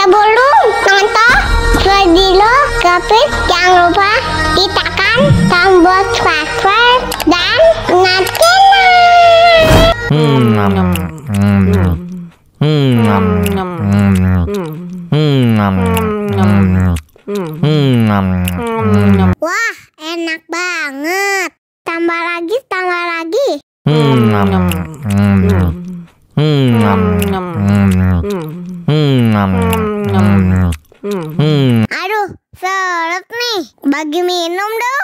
Sebelum nonton video Gavin, jangan lupa ditekan tombol subscribe dan nyalakan. Wah, enak banget. Tambah lagi, tambah lagi. Aduh, seret nih. Bagi minum dong.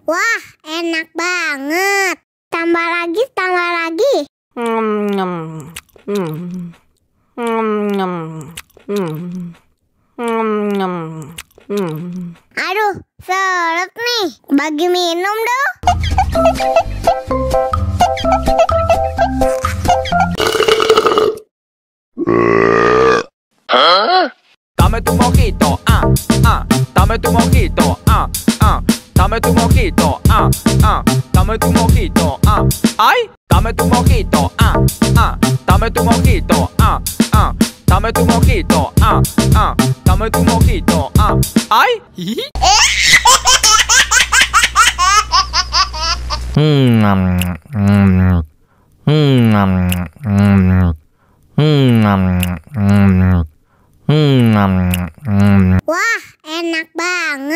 Wah, enak banget. Tambah lagi, tambah lagi. Aduh, seret nih. Bagi minum dong. Dame tu mojito, dame tu mojito, dame tu mojito, dame tu mojito, ay, dame tu mojito, dame tu mojito, dame tu mojito, dame tu mojito, ay. Wah, enak banget.